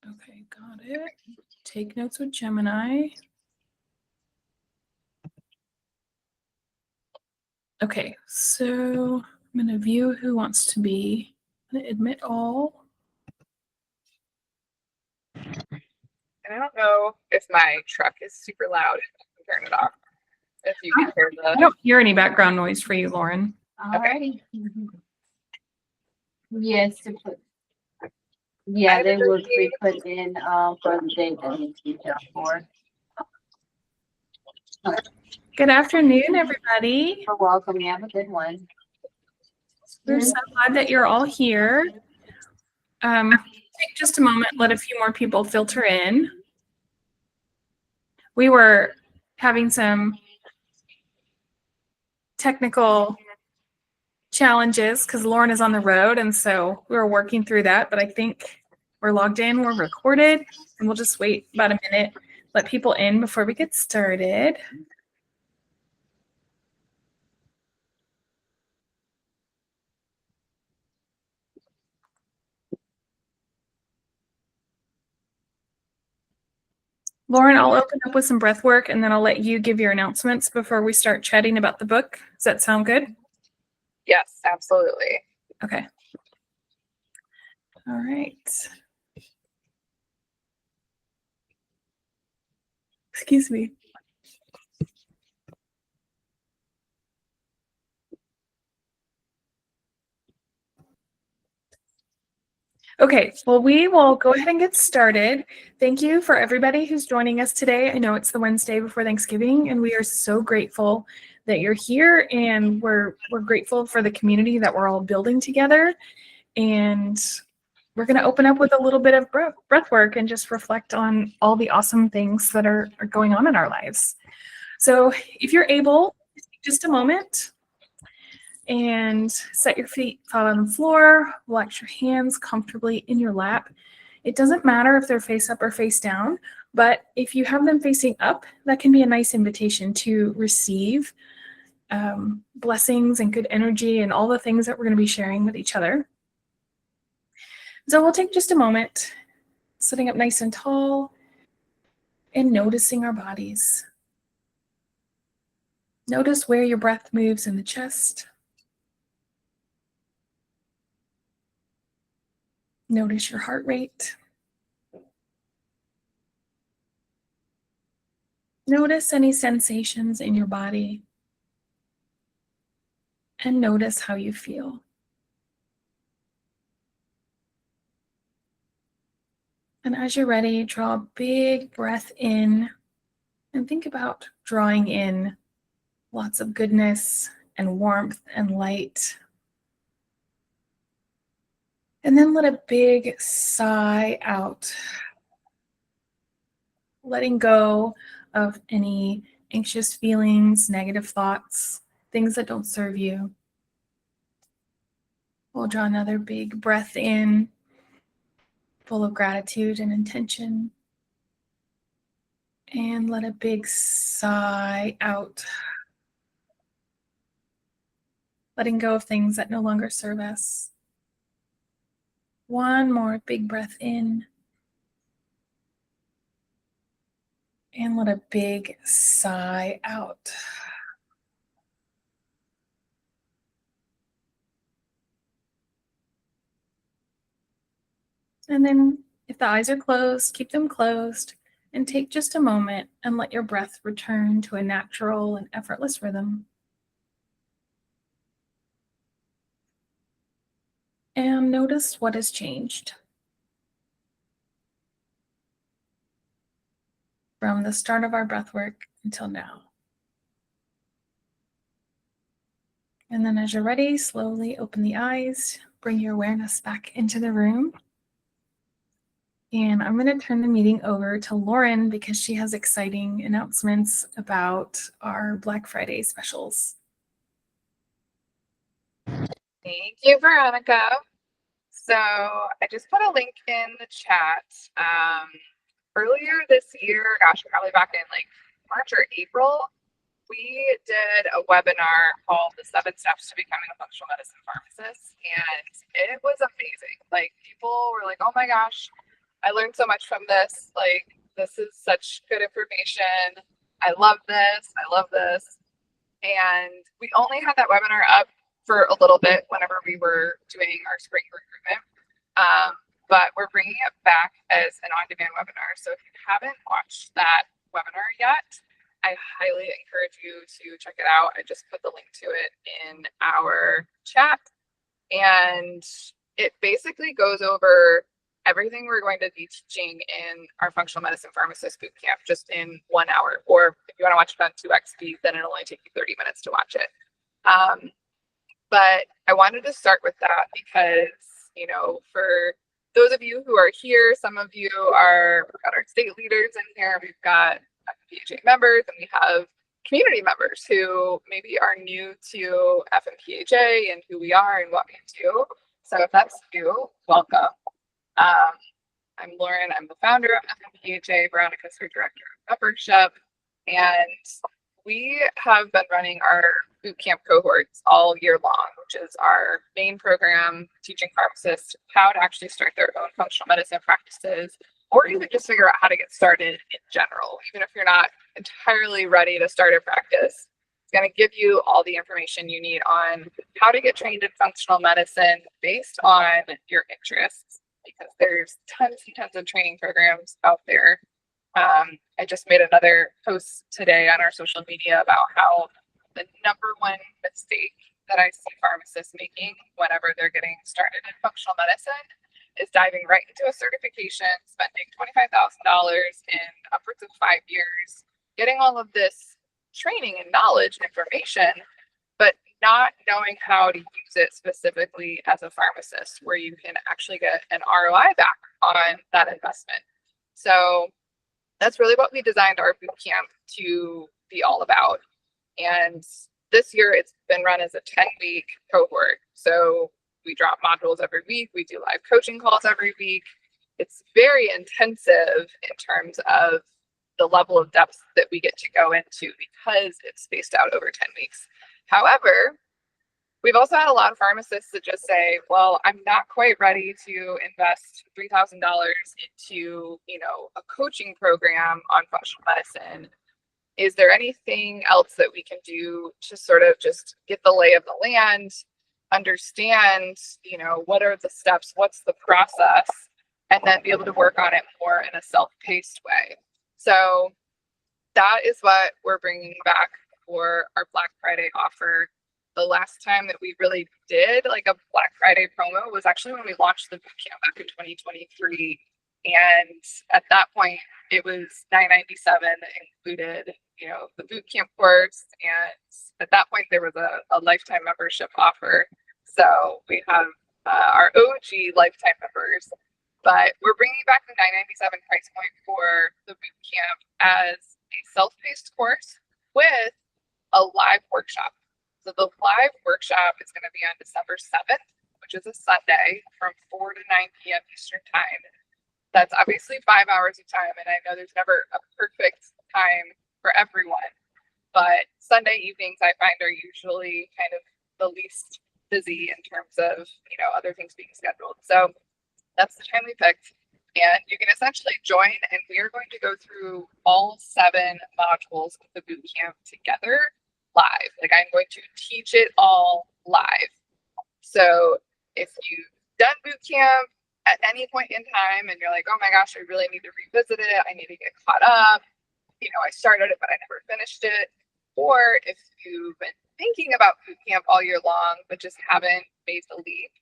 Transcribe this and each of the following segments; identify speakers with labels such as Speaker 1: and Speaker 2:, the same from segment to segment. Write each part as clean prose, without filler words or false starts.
Speaker 1: Okay, got it. Take notes with Gemini. Okay, so I'm going to view who wants to be. I'm going to admit all.
Speaker 2: And I don't know if my truck is super loud. I can turn it off. If you can hear
Speaker 1: I don't hear any background noise for you, Lauren.
Speaker 3: Alrighty. Yes, to put. Yeah, they will be put in for the date that needs to be kept for.
Speaker 1: Good afternoon, everybody.
Speaker 3: You're welcome. You have a good one.
Speaker 1: We're so glad that you're all here. Take just a moment, let a few more people filter in. We were having some technical challenges because Lauren is on the road, and so we were working through that, but I think we're logged in, we're recorded, and we'll just wait about a minute, let people in before we get started. Lauren, I'll open up with some breath work, and then I'll let you give your announcements before we start chatting about the book. Does that sound good?
Speaker 2: Yes, absolutely.
Speaker 1: Okay. All right. Excuse me. Okay, well, we will go ahead and get started. Thank you for everybody who's joining us today. I know it's the Wednesday before Thanksgiving, and we are so grateful that you're here, and we're grateful for the community that we're all building together. And we're going to open up with a little bit of breath work and just reflect on all the awesome things that are going on in our lives. So if you're able, take just a moment and set your feet flat on the floor, relax your hands comfortably in your lap. It doesn't matter if they're face up or face down, but if you have them facing up, that can be a nice invitation to receive blessings and good energy and all the things that we're going to be sharing with each other. So we'll take just a moment, sitting up nice and tall and noticing our bodies. Notice where your breath moves in the chest. Notice your heart rate. Notice any sensations in your body. And notice how you feel. And as you're ready, draw a big breath in and think about drawing in lots of goodness and warmth and light. And then let a big sigh out, letting go of any anxious feelings, negative thoughts, things that don't serve you. We'll draw another big breath in, full of gratitude and intention. And let a big sigh out, letting go of things that no longer serve us. One more big breath in. And let a big sigh out. And then if the eyes are closed, keep them closed and take just a moment and let your breath return to a natural and effortless rhythm. And notice what has changed from the start of our breath work until now. And then as you're ready, slowly open the eyes, bring your awareness back into the room. And I'm going to turn the meeting over to Lauren because she has exciting announcements about our Black Friday specials.
Speaker 2: Thank you, Veronica. So I just put a link in the chat. Earlier this year, gosh, probably back in like March or April, we did a webinar called The 7 Steps to Becoming a Functional Medicine Pharmacist, and it was amazing. Like, people were like, oh my gosh, I learned so much from this. Like, this is such good information. I love this. I love this. And we only had that webinar up for a little bit whenever we were doing our spring recruitment. But we're bringing it back as an on-demand webinar. So if you haven't watched that webinar yet, I highly encourage you to check it out. I just put the link to it in our chat. And it basically goes over everything we're going to be teaching in our functional medicine pharmacist boot camp just in 1 hour. Or if you want to watch it on 2x speed, then it'll only take you 30 minutes to watch it. But I wanted to start with that because, you know, for those of you who are here, some of you we've got our state leaders in here, we've got FMPhA members, and we have community members who maybe are new to FMPhA and who we are and what we do. So if that's you, welcome. I'm Lauren. I'm the founder of FMPhA. Veronica's her director of membership. And we have been running our bootcamp cohorts all year long, which is our main program teaching pharmacists how to actually start their own functional medicine practices, or even just figure out how to get started in general. Even if you're not entirely ready to start a practice, it's going to give you all the information you need on how to get trained in functional medicine based on your interests, because there's tons and tons of training programs out there. I just made another post today on our social media about how the number one mistake that I see pharmacists making whenever they're getting started in functional medicine is diving right into a certification, spending $25,000 in upwards of 5 years, getting all of this training and knowledge and information, but not knowing how to use it specifically as a pharmacist, where you can actually get an ROI back on that investment. So that's really what we designed our bootcamp to be all about. And this year it's been run as a 10-week cohort. So we drop modules every week. We do live coaching calls every week. It's very intensive in terms of the level of depth that we get to go into because it's spaced out over 10 weeks. However, we've also had a lot of pharmacists that just say, well, I'm not quite ready to invest $3,000 into, you know, a coaching program on functional medicine. Is there anything else that we can do to sort of just get the lay of the land, understand, you know, what are the steps, what's the process, and then be able to work on it more in a self-paced way? So that is what we're bringing back for our Black Friday offer. The last time that we really did like a Black Friday promo was actually when we launched the bootcamp back in 2023. And at that point, it was $997 that included, you know, the bootcamp course. And at that point, there was a lifetime membership offer. So we have our OG lifetime members, but we're bringing back the $997 price point for the bootcamp as a self-paced course with a live workshop. So the live workshop is going to be on December 7th, which is a Sunday from 4 to 9 p.m. Eastern time. That's obviously 5 hours of time. And I know there's never a perfect time for everyone, but Sunday evenings I find are usually kind of the least busy in terms of, you know, other things being scheduled. So that's the time we picked. And you can essentially join, and we are going to go through all 7 modules of the bootcamp together live. Like, I'm going to teach it all live. So if you've done bootcamp at any point in time and you're like, oh my gosh, I really need to revisit it, I need to get caught up, you know, I started it but I never finished it, or if you've been thinking about bootcamp all year long but just haven't made the leap,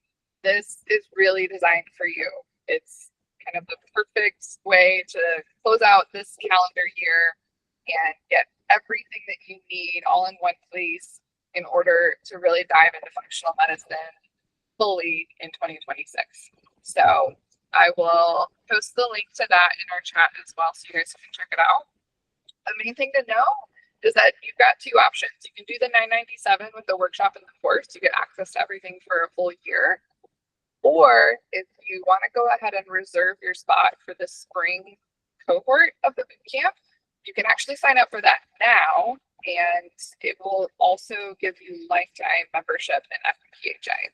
Speaker 2: this is really designed for you. It's kind of the perfect way to close out this calendar year and get everything that you need all in one place in order to really dive into functional medicine fully in 2026. So I will post the link to that in our chat as well, so you guys can check it out. The main thing to know is that you've got 2 options. You can do the $997 with the workshop and the course. You get access to everything for a full year. Or if you want to go ahead and reserve your spot for the spring cohort of the bootcamp, you can actually sign up for that now And it will also give you lifetime membership in FMPhA.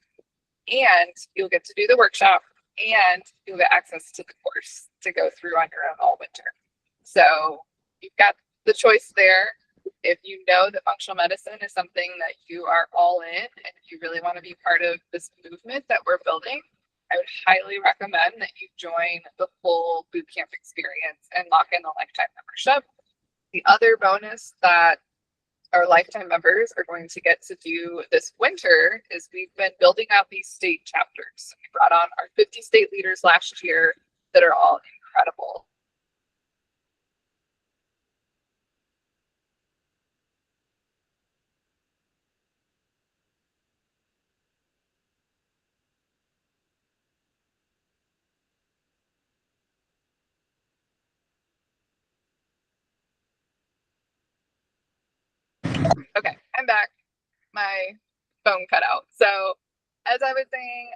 Speaker 2: And you'll get to do the workshop and you'll get access to the course to go through on your own all winter. So you've got the choice there. If you know that functional medicine is something that you are all in and you really want to be part of this movement that we're building, I would highly recommend that you join the full bootcamp experience and lock in a lifetime membership. The other bonus that our lifetime members are going to get to do this winter is we've been building out these state chapters. We brought on our 50 state leaders last year that are all incredible. Okay, I'm back. My phone cut out. So as I was saying,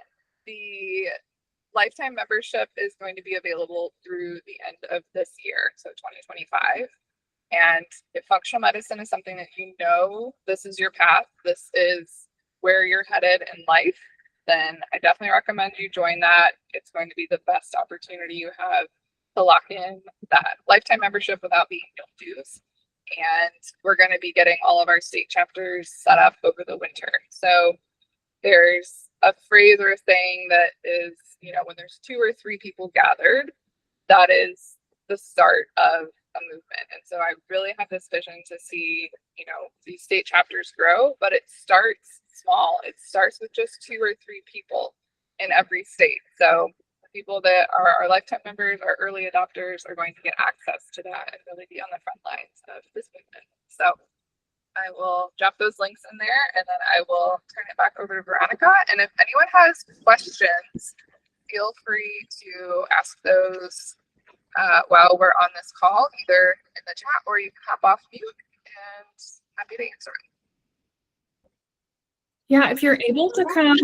Speaker 2: the lifetime membership is going to be available through the end of this year, so 2025. And if functional medicine is something that you know this is your path, this is where you're headed in life, then I definitely recommend you join that. It's going to be the best opportunity you have to lock in that lifetime membership without being dues. And we're going to be getting all of our state chapters set up over the winter. So there's a phrase or a saying that is, you know, when there's 2 or 3 people gathered, that is the start of a movement. And so I really have this vision to see, you know, these state chapters grow, but it starts small. It starts with just 2 or 3 people in every state. So people that are our lifetime members, our early adopters, are going to get access to that and really be on the front lines of this movement. So I will drop those links in there and then I will turn it back over to Veronica. And if anyone has questions, feel free to ask those while we're on this call, either in the chat or you can hop off mute, and happy to answer it.
Speaker 1: Yeah, if you're able to come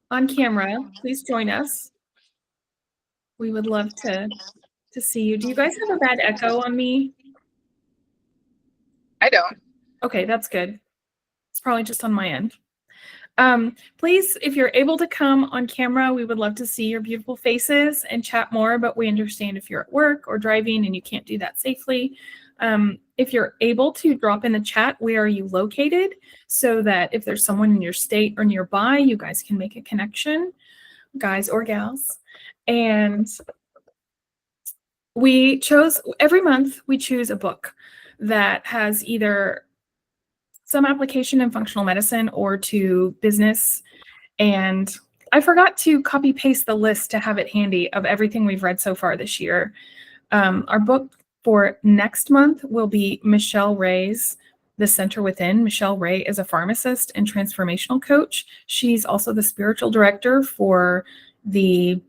Speaker 1: on camera, please join us. We would love to see you. Do you guys have a bad echo on me?
Speaker 2: I don't.
Speaker 1: Okay, that's good. It's probably just on my end. Please, if you're able to come on camera, we would love to see your beautiful faces and chat more, but we understand if you're at work or driving and you can't do that safely. If you're able to drop in the chat, where are you located, so that if there's someone in your state or nearby, you guys can make a connection, guys or gals. And we chose, every month we choose a book that has either some application in functional medicine or to business. And I forgot to copy paste the list to have it handy of everything we've read so far this year. Our book for next month will be Michelle Ray's The Center Within. Michelle Ray is a pharmacist and transformational coach. She's also the spiritual director for the,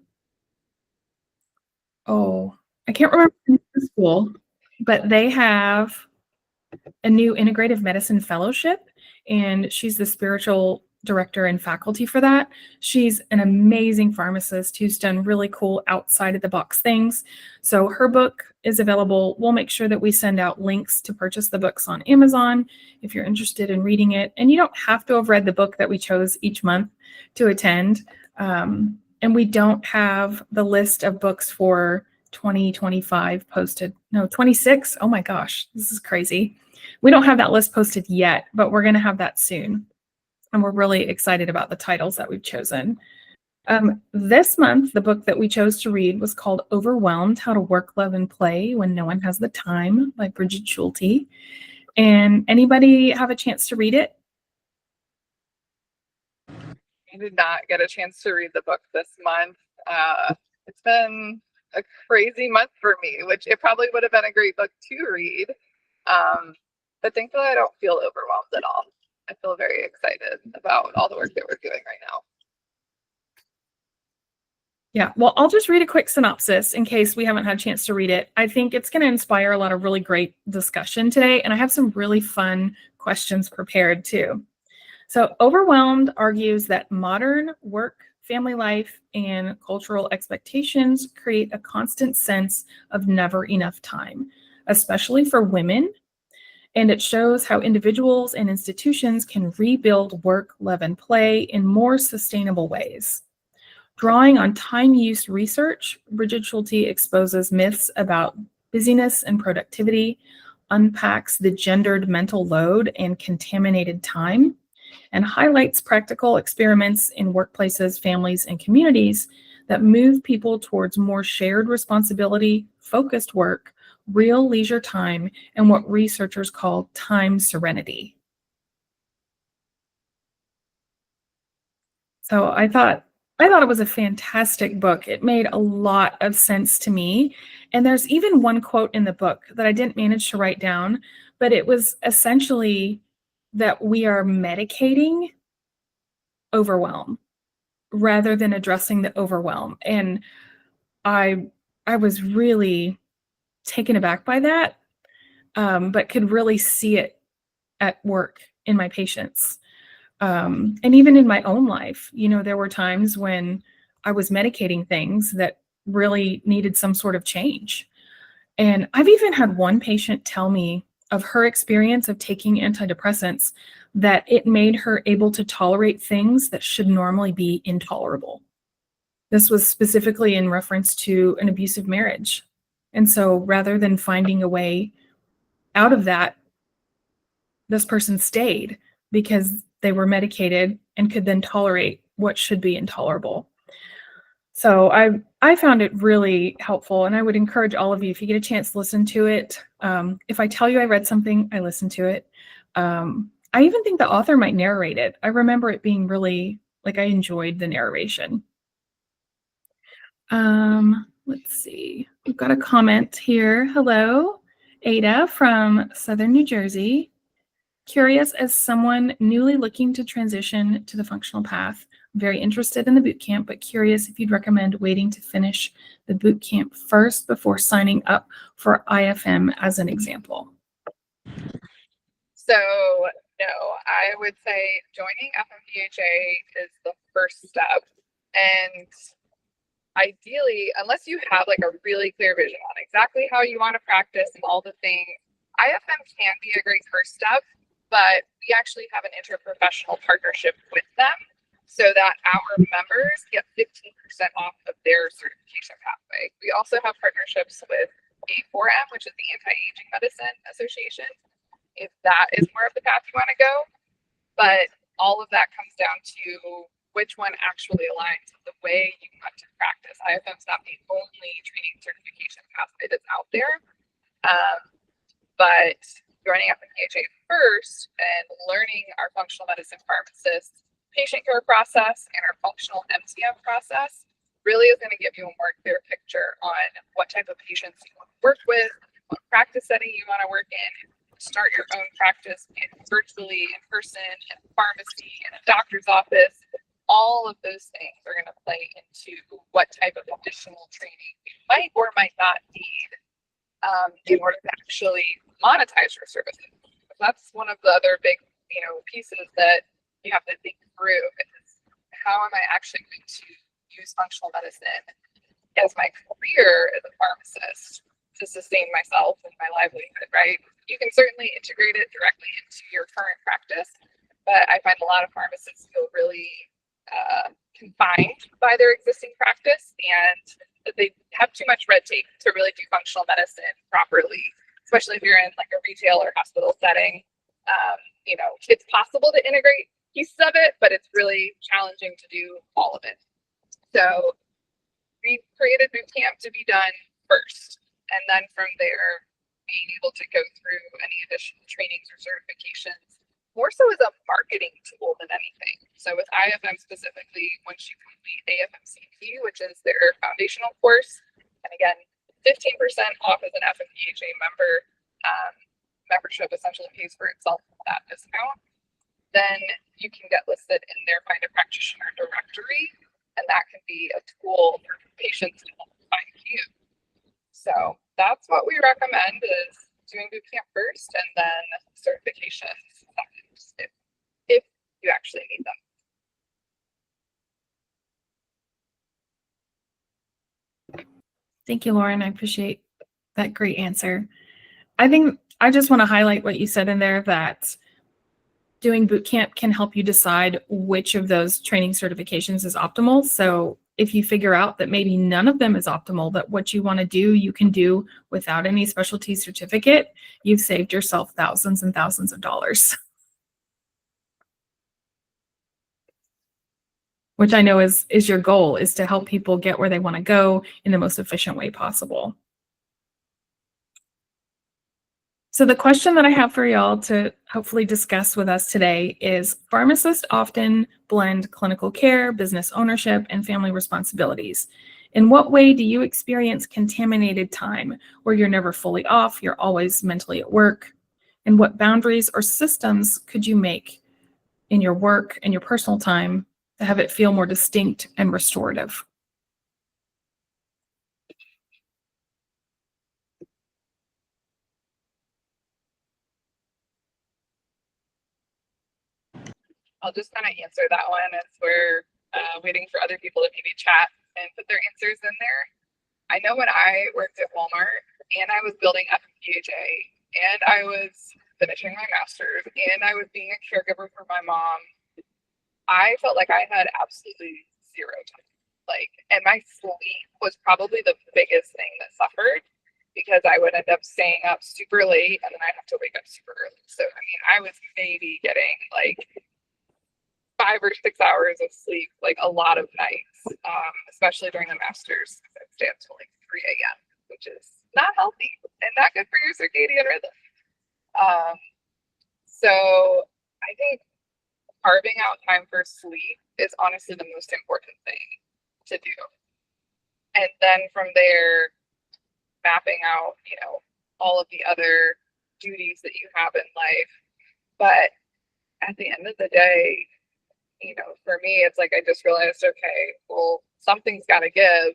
Speaker 1: I can't remember the school, but they have a new integrative medicine fellowship, and she's the spiritual director and faculty for that. She's an amazing pharmacist who's done really cool outside of the box things. So her book is available. We'll make sure that we send out links to purchase the books on Amazon if you're interested in reading it. And you don't have to have read the book that we chose each month to attend. And we don't have the list of books for 2025 posted. No, 26. Oh my gosh, this is crazy. We don't have that list posted yet, but we're going to have that soon. And we're really excited about the titles that we've chosen. This month, the book that we chose to read was called Overwhelmed: How to Work, Love, and Play When No One Has the Time by Bridget Schulte. And anybody have a chance to read it?
Speaker 2: I did not get a chance to read the book this month. It's been a crazy month for me, which it probably would have been a great book to read. But thankfully I don't feel overwhelmed at all. I feel very excited about all the work that we're doing right now.
Speaker 1: Yeah, well, I'll just read a quick synopsis in case we haven't had a chance to read it. I think it's going to inspire a lot of really great discussion today, and I have some really fun questions prepared too. So Overwhelmed argues that modern work, family life, and cultural expectations create a constant sense of never enough time, especially for women. And it shows how individuals and institutions can rebuild work, live, and play in more sustainable ways. Drawing on time-use research, Bridget Schulte exposes myths about busyness and productivity, unpacks the gendered mental load and contaminated time, and highlights practical experiments in workplaces, families, and communities that move people towards more shared responsibility, focused work, real leisure time, and what researchers call time serenity. So I thought it was a fantastic book. It made a lot of sense to me. And there's even one quote in the book that I didn't manage to write down, but it was essentially that we are medicating overwhelm rather than addressing the overwhelm. And I was really taken aback by that, but could really see it at work in my patients. And even in my own life, there were times when I was medicating things that really needed some sort of change. And I've even had one patient tell me of her experience of taking antidepressants, that it made her able to tolerate things that should normally be intolerable. This was specifically in reference to an abusive marriage. And so rather than finding a way out of that, this person stayed because they were medicated and could then tolerate what should be intolerable. So I found it really helpful, and I would encourage all of you, if you get a chance, listen to it. If I tell you I read something, I listen to it. I even think the author might narrate it. I remember it being really, I enjoyed the narration. Let's see. We've got a comment here. Hello, Ada from Southern New Jersey. Curious, as someone newly looking to transition to the functional path, I'm very interested in the boot camp, but curious if you'd recommend waiting to finish the boot camp first before signing up for IFM as an example.
Speaker 2: So no, I would say joining FMPhA is the first step. And ideally, unless you have like a really clear vision on exactly how you want to practice and all the things, IFM can be a great first step, but we actually have an interprofessional partnership with them so that our members get 15% off of their certification pathway. We also have partnerships with A4M, which is the Anti-Aging Medicine Association, if that is more of the path you want to go. But all of that comes down to which one actually aligns with the way you want to practice. IFM is not the only training certification pathway that's out there. But joining FMPhA first and learning our functional medicine pharmacist patient care process and our functional MTM process really is going to give you a more clear picture on what type of patients you want to work with, what practice setting you want to work in, start your own practice virtually, in person, in pharmacy, in a doctor's office. All of those things are going to play into what type of additional training you might or might not need in order to actually monetize your services. That's one of the other big, pieces that you have to think through is how am I actually going to use functional medicine as my career as a pharmacist to sustain myself and my livelihood, right? You can certainly integrate it directly into your current practice, but I find a lot of pharmacists feel really confined by their existing practice and that they have too much red tape to really do functional medicine properly, especially if you're in like a retail or hospital setting. It's possible to integrate pieces of it, but it's really challenging to do all of it. So we created boot camp to be done first, and then from there, being able to go through any additional trainings or certifications more so as a marketing tool than anything. So with IFM specifically, once you complete AFMCP, which is their foundational course, and again, 15% off as an FMPhA member, membership essentially pays for itself with that discount, then you can get listed in their Find a Practitioner directory, and that can be a tool for patients to find you. So that's what we recommend is doing boot camp first and then certifications second, if you actually need them.
Speaker 1: Thank you, Lauren. I appreciate that great answer. I think I just want to highlight what you said in there, that doing boot camp can help you decide which of those training certifications is optimal. So if you figure out that maybe none of them is optimal, that what you want to do, you can do without any specialty certificate, you've saved yourself thousands and thousands of dollars. Which I know is your goal, is to help people get where they want to go in the most efficient way possible. So the question that I have for y'all to hopefully discuss with us today is, pharmacists often blend clinical care, business ownership, and family responsibilities. In what way do you experience contaminated time, where you're never fully off, you're always mentally at work? And what boundaries or systems could you make in your work and your personal time to have it feel more distinct and restorative?
Speaker 2: I'll just kind of answer that one as we're waiting for other people to maybe chat and put their answers in there. I know when I worked at Walmart and I was building FMPhA and I was finishing my master's and I was being a caregiver for my mom, I felt like I had absolutely zero time. Like, and my sleep was probably the biggest thing that suffered, because I would end up staying up super late and then I'd have to wake up super early. So, I mean, I was maybe getting like 5 or 6 hours of sleep, like a lot of nights, especially during the masters. I'd stay up till like 3 a.m., which is not healthy and not good for your circadian rhythm. So I think carving out time for sleep is honestly the most important thing to do. And then from there, mapping out, you know, all of the other duties that you have in life. But at the end of the day, you know, for me, it's like I just realized, okay, well, something's got to give.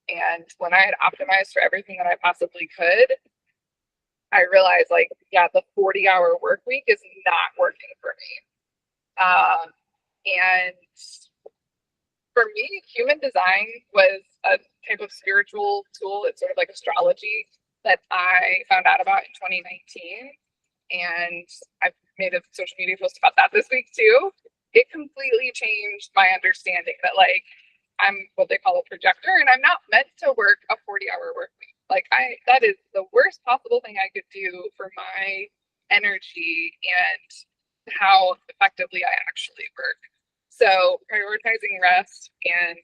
Speaker 2: And when I had optimized for everything that I possibly could, I realized, like, yeah, the 40-hour work week is not working for me. And for me, human design was a type of spiritual tool. It's sort of like astrology that I found out about in 2019. And I've made a social media post about that this week too. It completely changed my understanding that, like, I'm what they call a projector and I'm not meant to work a 40-hour work week. Like, that is the worst possible thing I could do for my energy and how effectively I actually work. So prioritizing rest and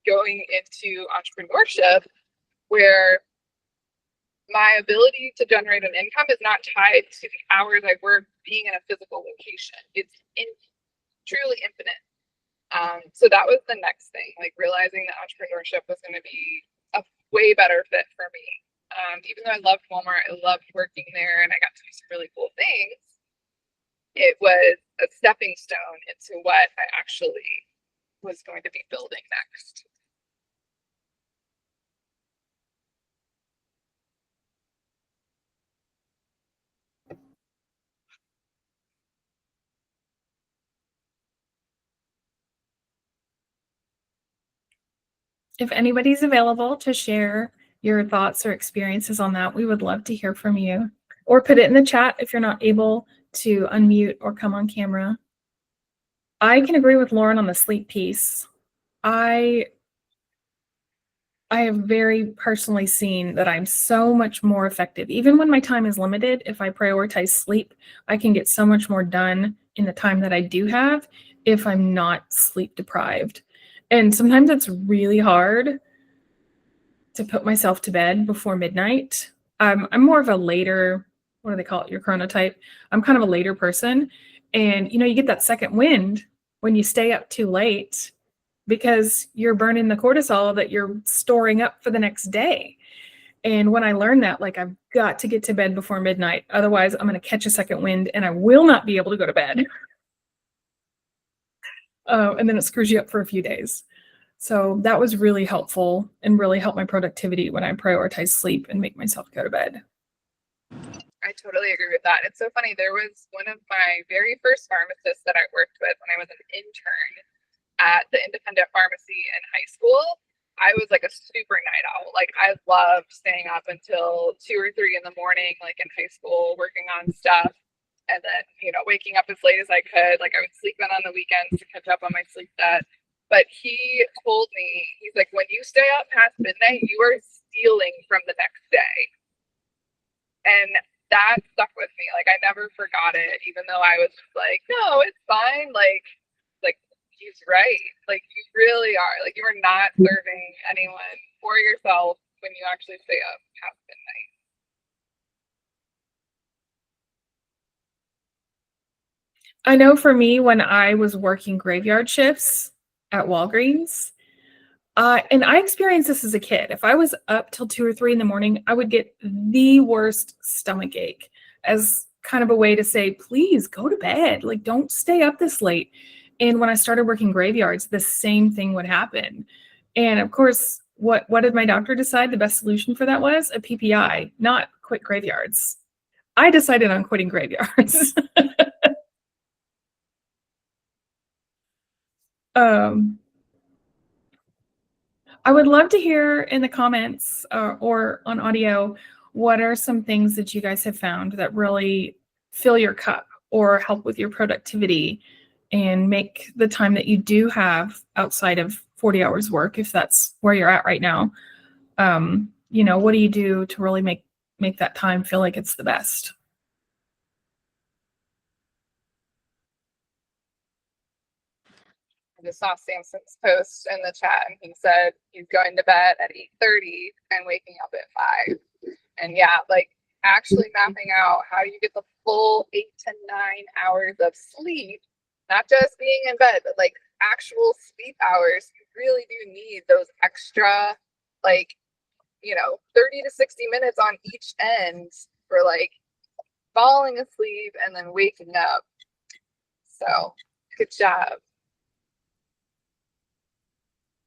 Speaker 2: going into entrepreneurship, where my ability to generate an income is not tied to the hours I work being in a physical location. It's truly infinite. So that was the next thing, like realizing that entrepreneurship was going to be a way better fit for me. Even though I loved Walmart, I loved working there and I got to do some really cool things, it was a stepping stone into what I actually was going to be building next.
Speaker 1: If anybody's available to share your thoughts or experiences on that, we would love to hear from you. Or put it in the chat if you're not able to unmute or come on camera. I can agree with Lauren on the sleep piece. I have very personally seen that I'm so much more effective. Even when my time is limited, if I prioritize sleep, I can get so much more done in the time that I do have if I'm not sleep deprived. And sometimes it's really hard to put myself to bed before midnight. I'm more of a later, what do they call it, your chronotype. I'm kind of a later person. And, you know, you get that second wind when you stay up too late because you're burning the cortisol that you're storing up for the next day. And when I learned that, like, I've got to get to bed before midnight. Otherwise, I'm going to catch a second wind and I will not be able to go to bed. And then it screws you up for a few days. So that was really helpful and really helped my productivity when I prioritize sleep and make myself go to bed.
Speaker 2: I totally agree with that. It's so funny. There was one of my very first pharmacists that I worked with when I was an intern at the independent pharmacy in high school. I was like a super night owl. Like I loved staying up until 2 or 3 in the morning, like in high school, working on stuff. And then, waking up as late as I could. Like I would sleep in on the weekends to catch up on my sleep debt. But he told me, he's like, when you stay up past midnight, you are stealing from the next day. And that stuck with me. Like I never forgot it, even though I was just like, no, it's fine. Like he's right. Like you really are. Like you are not serving anyone or yourself when you actually stay up past midnight.
Speaker 1: I know for me, when I was working graveyard shifts at Walgreens, and I experienced this as a kid. If I was up till 2 or 3 in the morning, I would get the worst stomach ache as kind of a way to say, please go to bed. Like, don't stay up this late. And when I started working graveyards, the same thing would happen. And of course, what did my doctor decide the best solution for that was? A PPI, not quit graveyards. I decided on quitting graveyards. I would love to hear in the comments or on audio, what are some things that you guys have found that really fill your cup or help with your productivity and make the time that you do have outside of 40 hours work, if that's where you're at right now. What do you do to really make that time feel like it's the best?
Speaker 2: I just saw Samson's post in the chat, and he said he's going to bed at 8:30 and waking up at 5. And yeah, like actually mapping out how you get the full 8 to 9 hours of sleep, not just being in bed, but like actual sleep hours. You really do need those extra, like, 30 to 60 minutes on each end for like falling asleep and then waking up. So good job.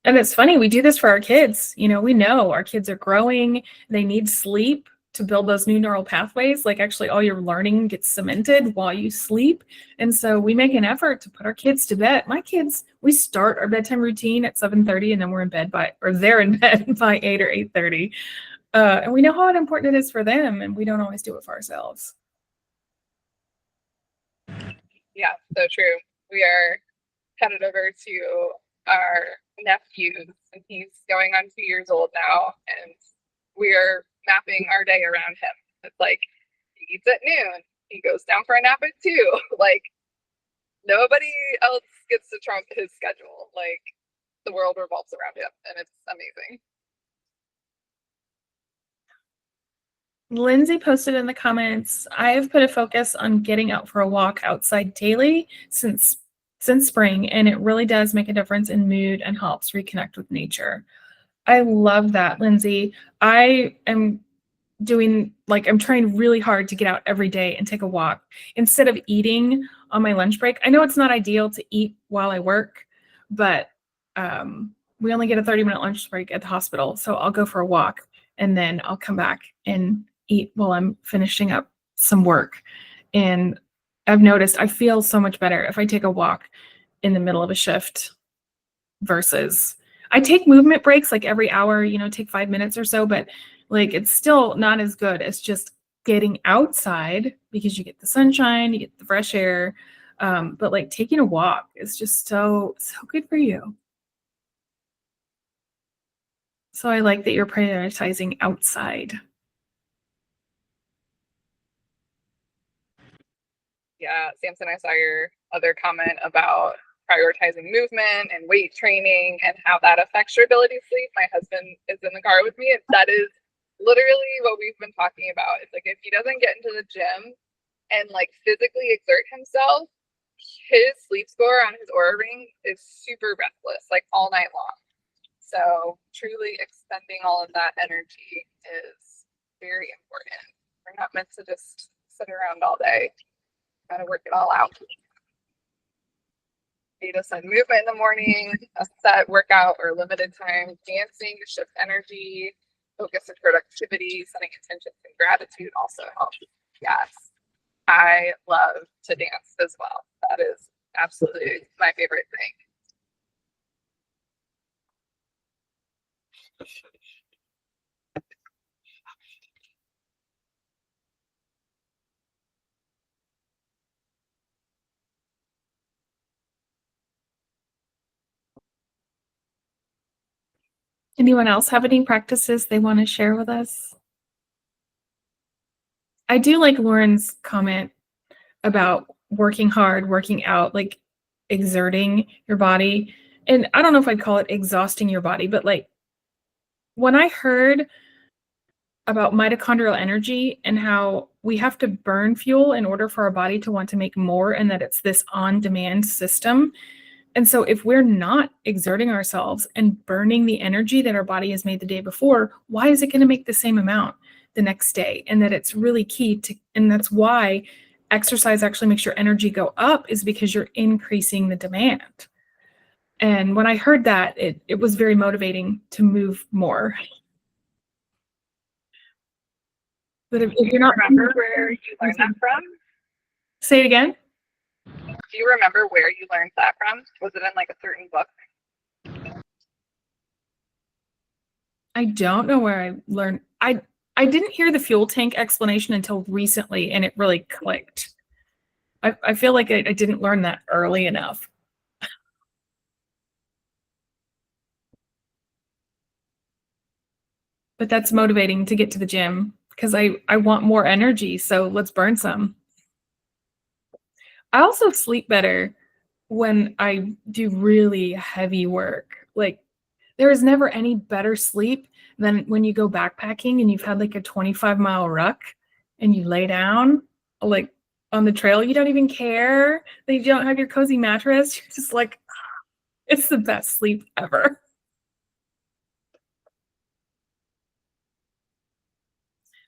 Speaker 1: And it's funny, we do this for our kids. We know our kids are growing, they need sleep to build those new neural pathways. Like actually all your learning gets cemented while you sleep. And so we make an effort to put our kids to bed. My kids, we start our bedtime routine at 7:30 and then they're in bed by 8 or 8:30. And we know how important it is for them, and we don't always do it for ourselves.
Speaker 2: Yeah, so true. We are headed over to our nephew, and he's going on 2 years old now, and we are mapping our day around him. It's like he eats at noon, he goes down for a nap at 2. Like nobody else gets to trump his schedule. Like the world revolves around him, and it's amazing.
Speaker 1: Lindsay posted in the comments, I have put a focus on getting out for a walk outside daily since spring, and it really does make a difference in mood and helps reconnect with nature. I love that, Lindsay. I am I'm trying really hard to get out every day and take a walk instead of eating on my lunch break. I know it's not ideal to eat while I work, but we only get a 30-minute lunch break at the hospital. So I'll go for a walk and then I'll come back and eat while I'm finishing up some work. And I've noticed I feel so much better if I take a walk in the middle of a shift versus I take movement breaks like every hour, take 5 minutes or so, but like it's still not as good as just getting outside because you get the sunshine, you get the fresh air. But like taking a walk is just so good for you. So I like that you're prioritizing outside.
Speaker 2: Yeah, Samson, I saw your other comment about prioritizing movement and weight training and how that affects your ability to sleep. My husband is in the car with me, and that is literally what we've been talking about. It's like if he doesn't get into the gym and like physically exert himself, his sleep score on his Oura ring is super restless, like all night long. So truly expending all of that energy is very important. We're not meant to just sit around all day. Gotta work it all out. Ada said movement in the morning, a set workout or limited time dancing to shift energy, focus and productivity, setting intentions and gratitude also helps. Yes, I love to dance as well. That is absolutely my favorite thing.
Speaker 1: Anyone else have any practices they want to share with us? I do like Lauren's comment about working hard, working out, like exerting your body. And I don't know if I'd call it exhausting your body, but like when I heard about mitochondrial energy and how we have to burn fuel in order for our body to want to make more, and that it's this on-demand system. And so if we're not exerting ourselves and burning the energy that our body has made the day before, why is it going to make the same amount the next day? And that it's really key to, and that's why exercise actually makes your energy go up, is because you're increasing the demand. And when I heard that, it was very motivating to move more. But if you're not,
Speaker 2: remember where you learned that from?
Speaker 1: Say it again.
Speaker 2: Do you remember where you learned that from? Was it in like a certain book?
Speaker 1: I don't know where I learned. I didn't hear the fuel tank explanation until recently, and it really clicked. I feel like I didn't learn that early enough. But that's motivating to get to the gym because I want more energy, so let's burn some. I also sleep better when I do really heavy work. Like, there is never any better sleep than when you go backpacking and you've had like a 25-mile ruck and you lay down like on the trail. You don't even care that you don't have your cozy mattress. You're just like, it's the best sleep ever.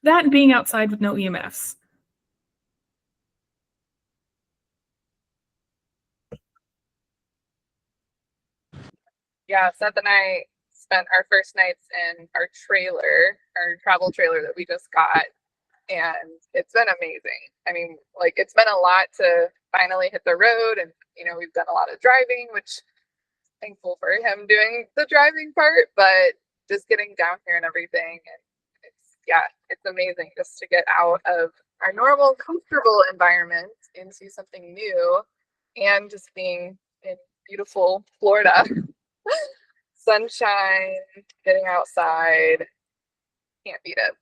Speaker 1: That and being outside with no EMFs.
Speaker 2: Yeah, Seth and I spent our first nights in our trailer, our travel trailer that we just got, and it's been amazing. I mean, like, it's been a lot to finally hit the road, and we've done a lot of driving, which thankful for him doing the driving part, but just getting down here and everything, and it's amazing just to get out of our normal comfortable environment into something new, and just being in beautiful Florida. Sunshine, getting outside, can't beat it.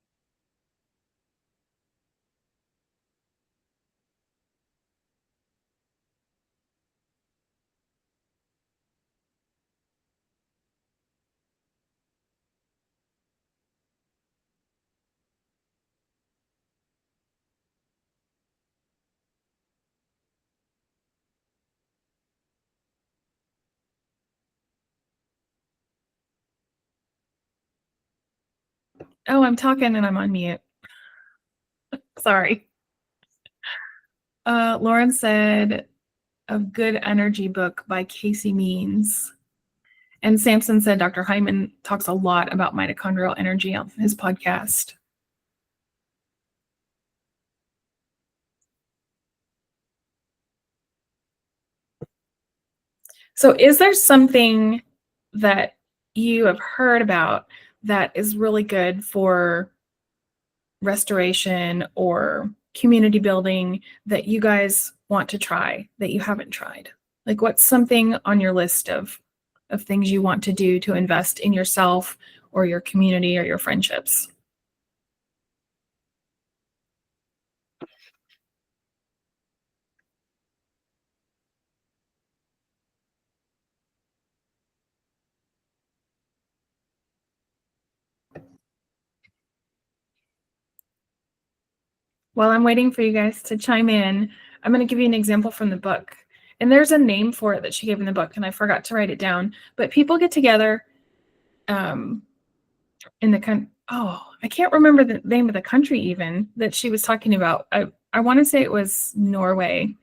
Speaker 1: Oh, I'm talking and I'm on mute. Sorry. Lauren said a good energy book by Casey Means. And Samson said Dr. Hyman talks a lot about mitochondrial energy on his podcast. So is there something that you have heard about that is really good for restoration or community building that you guys want to try that you haven't tried? Like, what's something on your list of things you want to do to invest in yourself or your community or your friendships? While I'm waiting for you guys to chime in, I'm going to give you an example from the book. And there's a name for it that she gave in the book, and I forgot to write it down. But people get together in the I can't remember the name of the country even that she was talking about. I want to say it was Norway.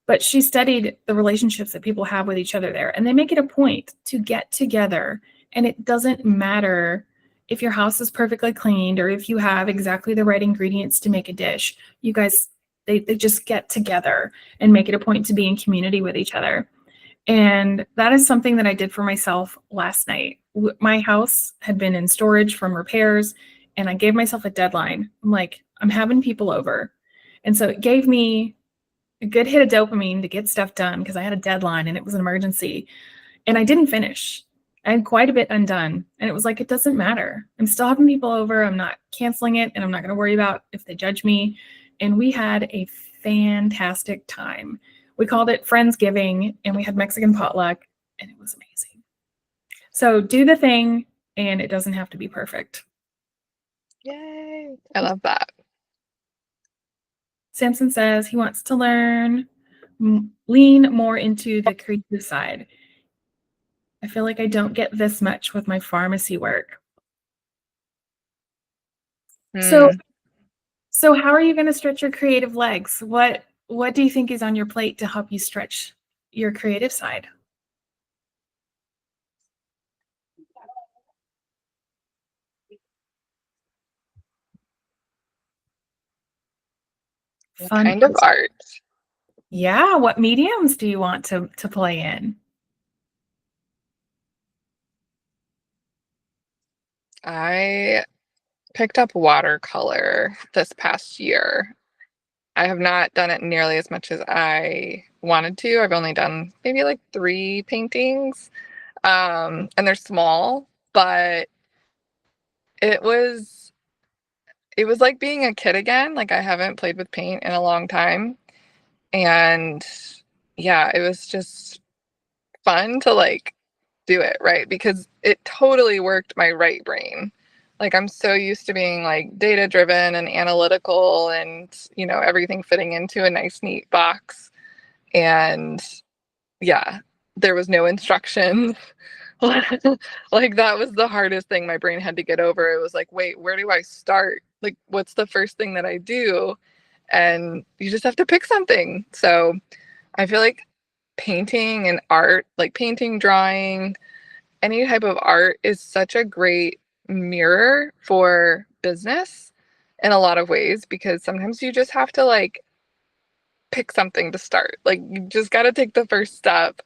Speaker 1: But she studied the relationships that people have with each other there, and they make it a point to get together. And it doesn't matter if your house is perfectly cleaned or if you have exactly the right ingredients to make a dish. You guys, they just get together and make it a point to be in community with each other. And that is something that I did for myself last night. My house had been in storage from repairs, and I gave myself a deadline. I'm like, I'm having people over. And so it gave me a good hit of dopamine to get stuff done because I had a deadline and it was an emergency. And I didn't finish. I had quite a bit undone. And it was like, it doesn't matter. I'm still having people over. I'm not canceling it, and I'm not going to worry about if they judge me. And we had a fantastic time. We called it Friendsgiving, and we had Mexican potluck, and it was amazing. So do the thing, and it doesn't have to be perfect.
Speaker 2: Yay. I love that.
Speaker 1: Samson says he wants to learn, lean more into the creative side. I feel like I don't get this much with my pharmacy work. So how are you going to stretch your creative legs? What do you think is on your plate to help you stretch your creative side?
Speaker 2: What kind of art?
Speaker 1: Yeah, what mediums do you want to play in?
Speaker 2: I picked up watercolor this past year. I have not done it nearly as much as I wanted to. I've only done maybe like 3 paintings. And they're small, but it was like being a kid again. Like, I haven't played with paint in a long time. And yeah, it was just fun to like do it, right? Because it totally worked my right brain. Like, I'm so used to being like data driven and analytical and, everything fitting into a nice, neat box. And yeah, there was no instruction. Like, that was the hardest thing my brain had to get over. It was like, wait, where do I start? Like, what's the first thing that I do? And you just have to pick something. So I feel like painting and art, like painting, drawing, any type of art is such a great mirror for business in a lot of ways, because sometimes you just have to like pick something to start. Like, you just got to take the first step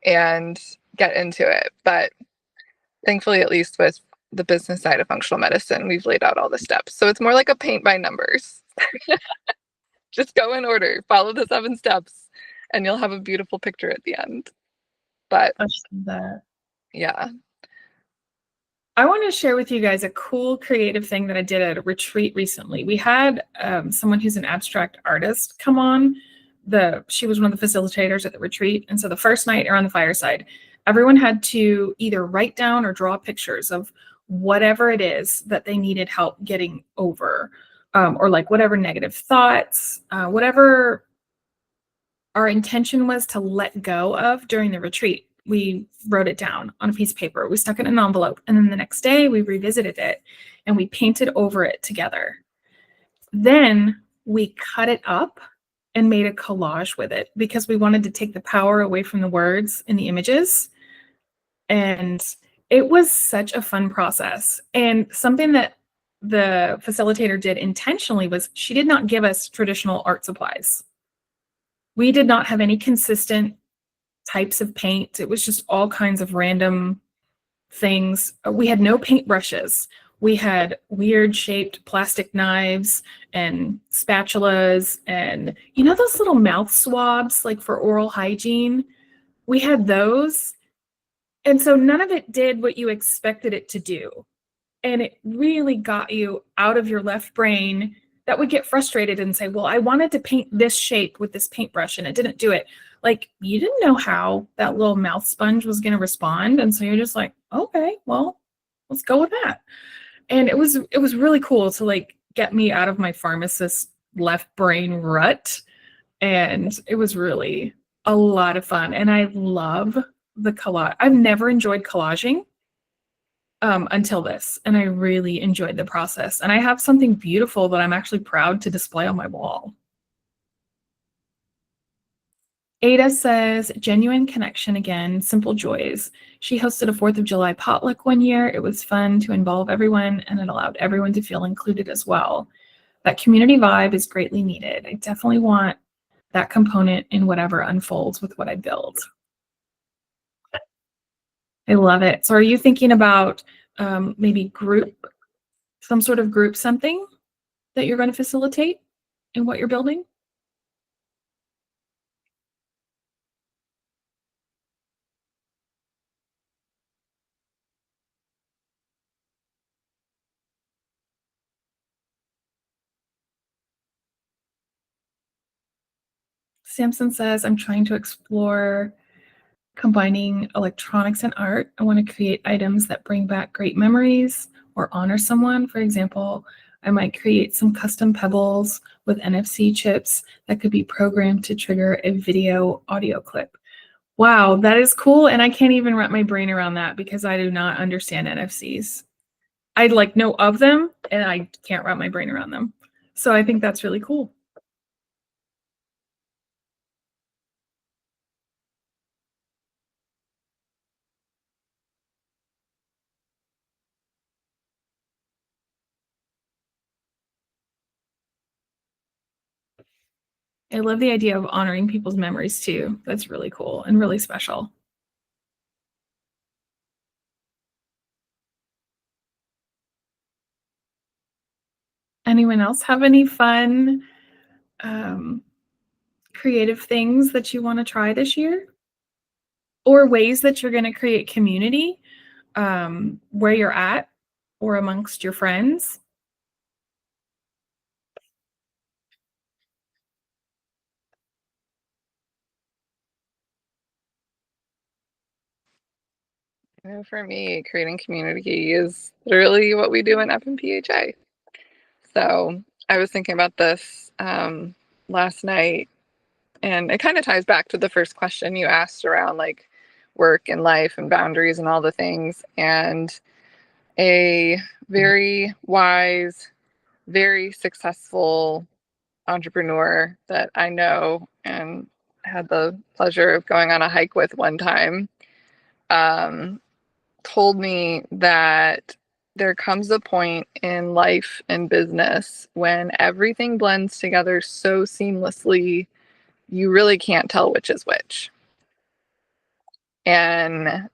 Speaker 2: and get into it. But thankfully, at least with the business side of functional medicine, we've laid out all the steps. So it's more like a paint by numbers. Just go in order, follow the 7 steps, and you'll have a beautiful picture at the end. But yeah.
Speaker 1: I want to share with you guys a cool creative thing that I did at a retreat recently. We had someone who's an abstract artist come on. She was one of the facilitators at the retreat. And so the first night around the fireside, everyone had to either write down or draw pictures of whatever it is that they needed help getting over, or like whatever negative thoughts, whatever our intention was to let go of during the retreat. We wrote it down on a piece of paper. We stuck it in an envelope. And then the next day we revisited it and we painted over it together. Then we cut it up and made a collage with it because we wanted to take the power away from the words and the images. And it was such a fun process. And something that the facilitator did intentionally was she did not give us traditional art supplies. We did not have any consistent types of paint. It was just all kinds of random things. We had no paintbrushes. We had weird shaped plastic knives and spatulas and, those little mouth swabs like for oral hygiene. We had those. And so none of it did what you expected it to do. And it really got you out of your left brain that would get frustrated and say, well, I wanted to paint this shape with this paintbrush and it didn't do it. Like, you didn't know how that little mouth sponge was going to respond. And so you're just like, okay, well, let's go with that. And it was really cool to like get me out of my pharmacist left brain rut. And it was really a lot of fun. And I love the collage. I've never enjoyed collaging until this. And I really enjoyed the process. And I have something beautiful that I'm actually proud to display on my wall. Ada says, genuine connection again, simple joys. She hosted a 4th of July potluck one year. It was fun to involve everyone, and it allowed everyone to feel included as well. That community vibe is greatly needed. I definitely want that component in whatever unfolds with what I build. I love it. So are you thinking about maybe some sort of group something that you're going to facilitate in what you're building? Samson says, I'm trying to explore combining electronics and art. I want to create items that bring back great memories or honor someone. For example, I might create some custom pebbles with NFC chips that could be programmed to trigger a video audio clip. Wow, that is cool. And I can't even wrap my brain around that because I do not understand NFCs. I like know of them and I can't wrap my brain around them. So I think that's really cool. I love the idea of honoring people's memories too. That's really cool and really special. Anyone else have any fun, creative things that you want to try this year? Or ways that you're going to create community where you're at or amongst your friends?
Speaker 2: For me, creating community is literally what we do in FMPhA. So I was thinking about this last night, and it kind of ties back to the first question you asked around like work and life and boundaries and all the things. And a very wise, very successful entrepreneur that I know and had the pleasure of going on a hike with one time um, told me that there comes a point in life and business when everything blends together so seamlessly, you really can't tell which is which. And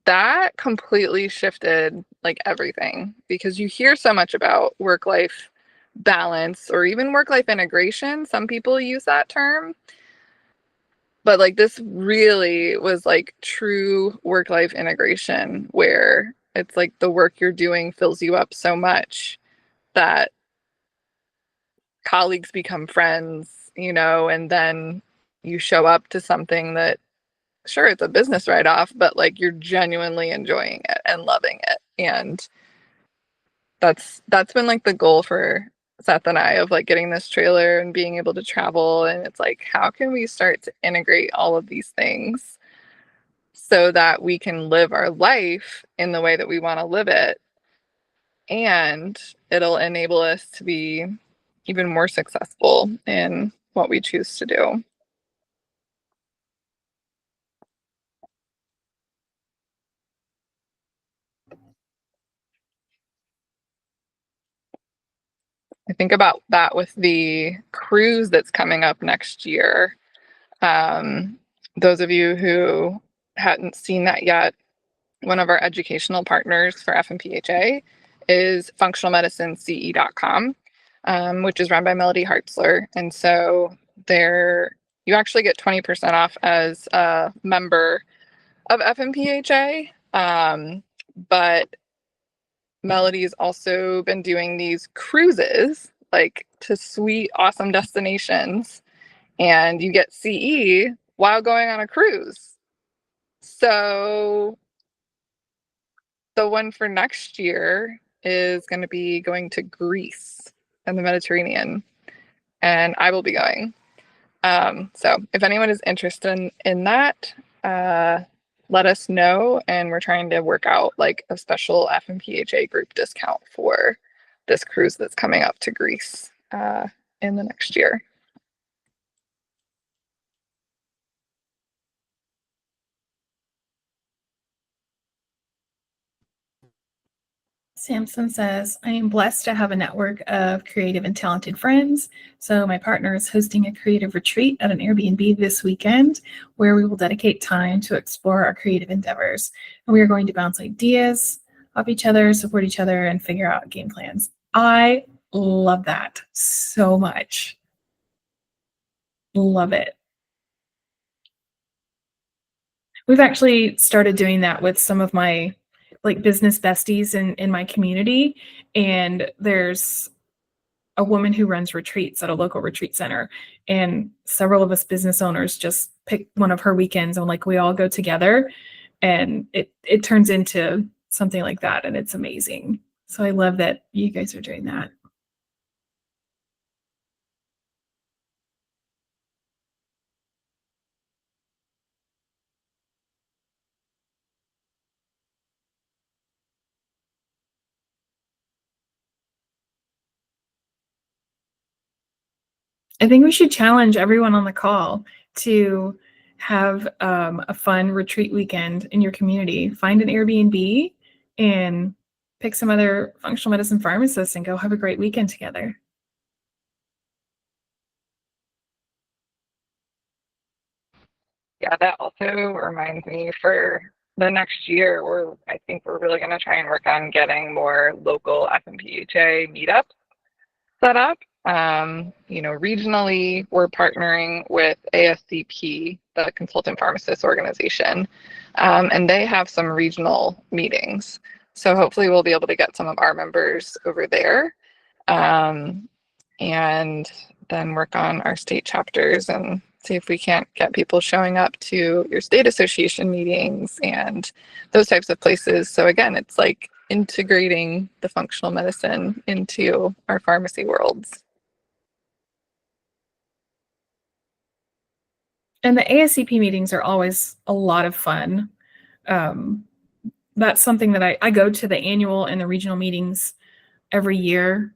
Speaker 2: that completely shifted like everything because you hear so much about work life balance or even work life integration. Some people use that term, but like this really was like true work life integration where it's like the work you're doing fills you up so much that colleagues become friends, and then you show up to something that sure it's a business write-off, but like you're genuinely enjoying it and loving it. And that's been like the goal for Seth and I of like getting this trailer and being able to travel. And it's like, how can we start to integrate all of these things so that we can live our life in the way that we want to live it, and it'll enable us to be even more successful in what we choose to do. I think about that with the cruise that's coming up next year. Those of you who hadn't seen that yet, one of our educational partners for FMPhA is functionalmedicineCE.com, which is run by Melody Hartzler. And so there, you actually get 20% off as a member of FMPhA. But Melody's also been doing these cruises, like to sweet, awesome destinations, and you get CE while going on a cruise. So the one for next year is going to be going to Greece and the Mediterranean, and I will be going. So if anyone is interested in that, let us know, and we're trying to work out like a special FMPhA group discount for this cruise that's coming up to Greece in the next year.
Speaker 1: Samson says, I am blessed to have a network of creative and talented friends. So my partner is hosting a creative retreat at an Airbnb this weekend where we will dedicate time to explore our creative endeavors. And we are going to bounce ideas off each other, support each other, and figure out game plans. I love that so much. Love it. We've actually started doing that with some of my business besties in my community. And there's a woman who runs retreats at a local retreat center. And several of us business owners just pick one of her weekends and we all go together, and it turns into something like that. And it's amazing. So I love that you guys are doing that. I think we should challenge everyone on the call to have a fun retreat weekend in your community. Find an Airbnb and pick some other functional medicine pharmacists and go have a great weekend together.
Speaker 2: Yeah, that also reminds me for the next year, I think we're really going to try and work on getting more local FMPhA meetups set up. Regionally, we're partnering with ASCP, the Consultant Pharmacist Organization, and they have some regional meetings. So hopefully we'll be able to get some of our members over there, and then work on our state chapters and see if we can't get people showing up to your state association meetings and those types of places. So again, it's like integrating the functional medicine into our pharmacy worlds.
Speaker 1: And the ASCP meetings are always a lot of fun. That's something that I go to the annual and the regional meetings every year.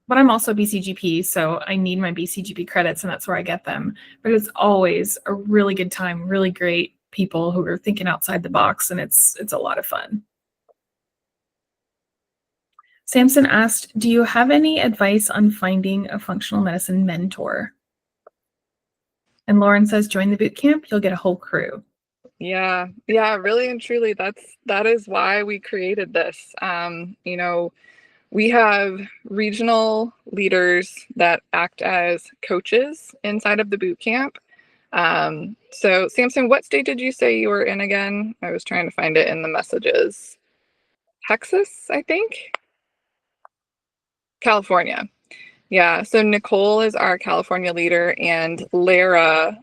Speaker 1: But I'm also BCGP, so I need my BCGP credits, and that's where I get them. But it's always a really good time, really great people who are thinking outside the box, and it's a lot of fun. Samson asked, do you have any advice on finding a functional medicine mentor? And Lauren says, join the boot camp, you'll get a whole crew.
Speaker 2: Yeah, really and truly, that is why we created this. We have regional leaders that act as coaches inside of the boot camp. So Samson, what state did you say you were in again? I was trying to find it in the messages. Texas, I think. California. Yeah, so Nicole is our California leader, and Lara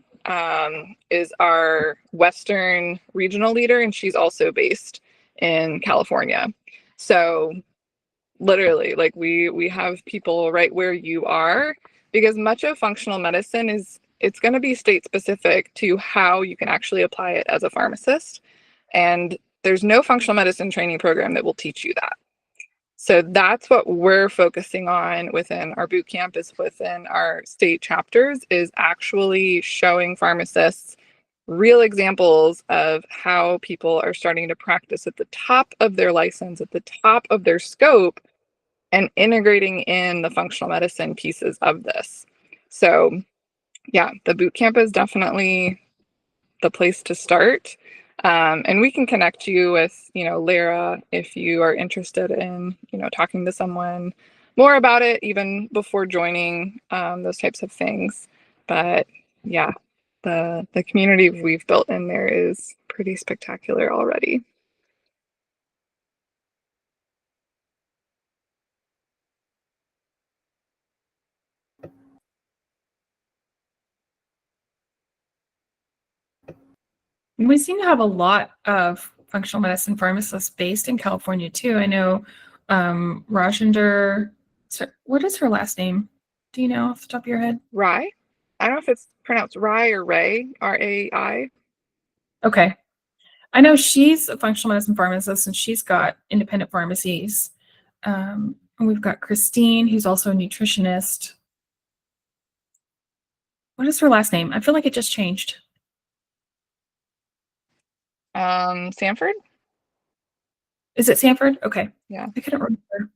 Speaker 2: is our Western regional leader, and she's also based in California. So literally, we have people right where you are, because much of functional medicine it's going to be state specific to how you can actually apply it as a pharmacist. And there's no functional medicine training program that will teach you that. So that's what we're focusing on within our boot camp, is within our state chapters, is actually showing pharmacists real examples of how people are starting to practice at the top of their license, at the top of their scope, and integrating in the functional medicine pieces of this. So yeah, the boot camp is definitely the place to start. And we can connect you with, Lara, if you are interested in, talking to someone more about it, even before joining, those types of things. But yeah, the community we've built in there is pretty spectacular already.
Speaker 1: We seem to have a lot of functional medicine pharmacists based in California too. I know Rajender, what is her last name? Do you know off the top of your head?
Speaker 2: Rai? I don't know if it's pronounced Rai or Ray, Rai.
Speaker 1: Okay. I know she's a functional medicine pharmacist, and she's got independent pharmacies. And we've got Christine, who's also a nutritionist. What is her last name? I feel like it just changed.
Speaker 2: Sanford?
Speaker 1: Is it Sanford? Okay.
Speaker 2: Yeah.
Speaker 1: I couldn't remember.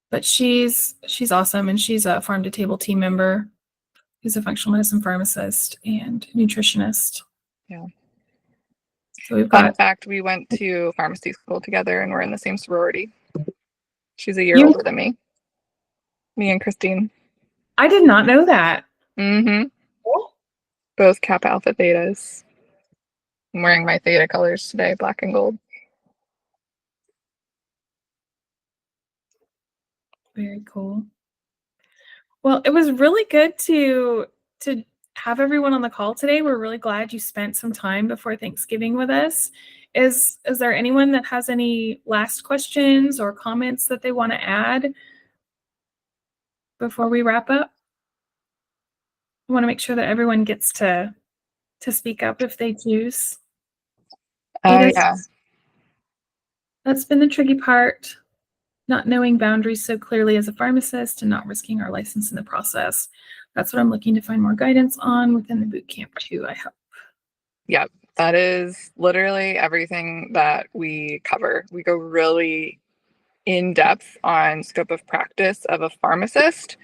Speaker 1: But she's awesome, and she's a farm to table team member who's a functional medicine pharmacist and nutritionist.
Speaker 2: Yeah.
Speaker 1: So we've
Speaker 2: Fun
Speaker 1: got
Speaker 2: fact, we went to pharmacy school together and we're in the same sorority. She's a year
Speaker 1: you.
Speaker 2: older than me. Me and Christine.
Speaker 1: I did not know that.
Speaker 2: Mm-hmm. Both Kappa Alpha Thetas. I'm wearing my Theta colors today, black and gold.
Speaker 1: Very cool. Well, it was really good to have everyone on the call today. We're really glad you spent some time before Thanksgiving with us. Is there anyone that has any last questions or comments that they want to add before we wrap up? I want to make sure that everyone gets to speak up if they choose.
Speaker 2: Yeah.
Speaker 1: That's been the tricky part. Not knowing boundaries so clearly as a pharmacist and not risking our license in the process. That's what I'm looking to find more guidance on within the boot camp too, I hope.
Speaker 2: Yep. That is literally everything that we cover. We go really in depth on scope of practice of a pharmacist,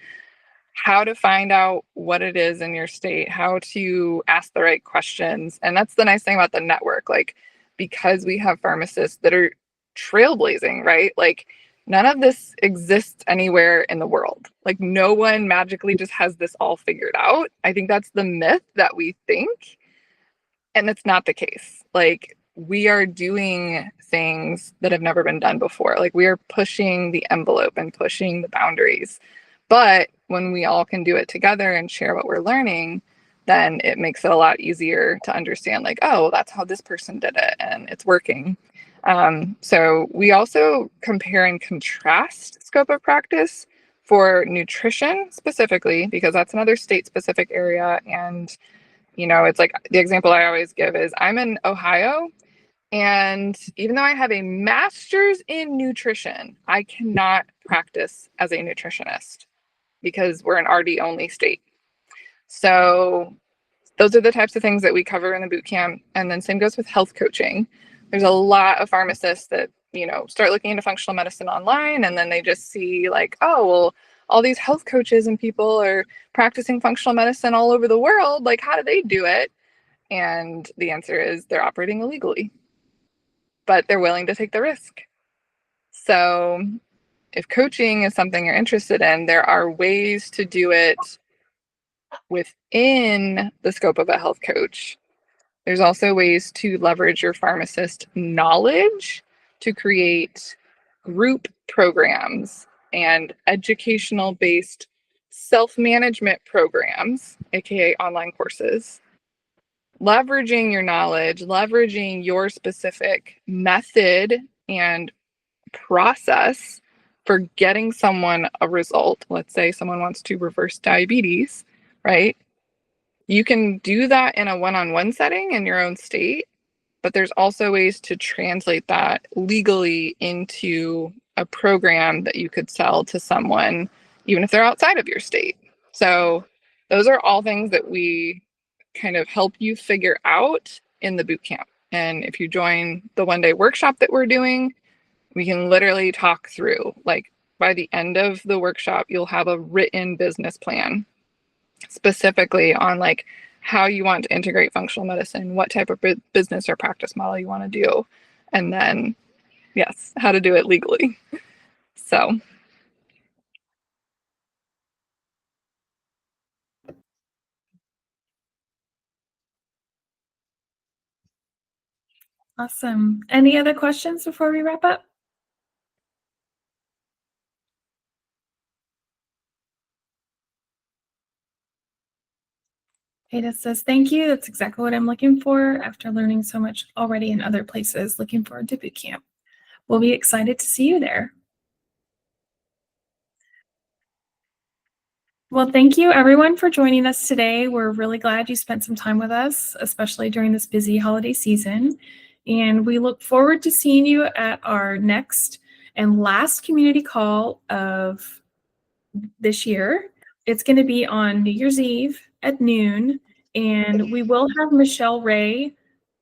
Speaker 2: how to find out what it is in your state, how to ask the right questions. And that's the nice thing about the network. Like, because we have pharmacists that are trailblazing, right? Like, none of this exists anywhere in the world. Like, no one magically just has this all figured out. I think that's the myth that we think. And it's not the case. Like, we are doing things that have never been done before. Like, we are pushing the envelope and pushing the boundaries. But when we all can do it together and share what we're learning, then it makes it a lot easier to understand, like, oh, that's how this person did it and it's working. So we also compare and contrast scope of practice for nutrition specifically, because that's another state specific area. And it's like the example I always give is I'm in Ohio, and even though I have a master's in nutrition, I cannot practice as a nutritionist because we're an RD only state. So those are the types of things that we cover in the boot camp. And then same goes with health coaching. There's a lot of pharmacists that, start looking into functional medicine online, and then they just see like, oh, well, all these health coaches and people are practicing functional medicine all over the world. Like, how do they do it? And the answer is they're operating illegally, but they're willing to take the risk. So if coaching is something you're interested in, there are ways to do it within the scope of a health coach. There's also ways to leverage your pharmacist knowledge to create group programs and educational based self-management programs, aka online courses. Leveraging your knowledge, leveraging your specific method and process for getting someone a result. Let's say someone wants to reverse diabetes, right? You can do that in a one-on-one setting in your own state, but there's also ways to translate that legally into a program that you could sell to someone, even if they're outside of your state. So those are all things that we kind of help you figure out in the boot camp. And if you join the one-day workshop that we're doing, we can literally talk through, like, by the end of the workshop, you'll have a written business plan specifically on like how you want to integrate functional medicine, what type of business or practice model you want to do, and then, yes, how to do it legally. So
Speaker 1: Awesome. Any other questions before we wrap up? Ada says, thank you. That's exactly what I'm looking for after learning so much already in other places. Looking forward to boot camp. We'll be excited to see you there. Well, thank you everyone for joining us today. We're really glad you spent some time with us, especially during this busy holiday season. And we look forward to seeing you at our next and last community call of this year. It's going to be on New Year's Eve at noon, and we will have Michelle Ray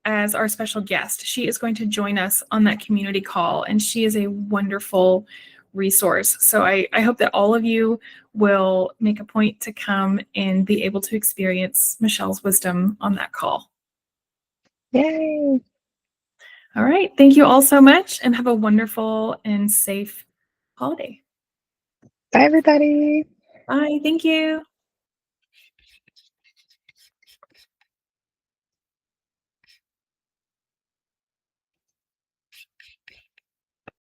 Speaker 1: as our special guest. She is going to join us on that community call, and she is a wonderful resource. So I hope that all of you will make a point to come and be able to experience Michelle's wisdom on that call.
Speaker 2: Yay.
Speaker 1: All right. Thank you all so much, and have a wonderful and safe holiday.
Speaker 2: Bye, everybody.
Speaker 1: Bye. Thank you.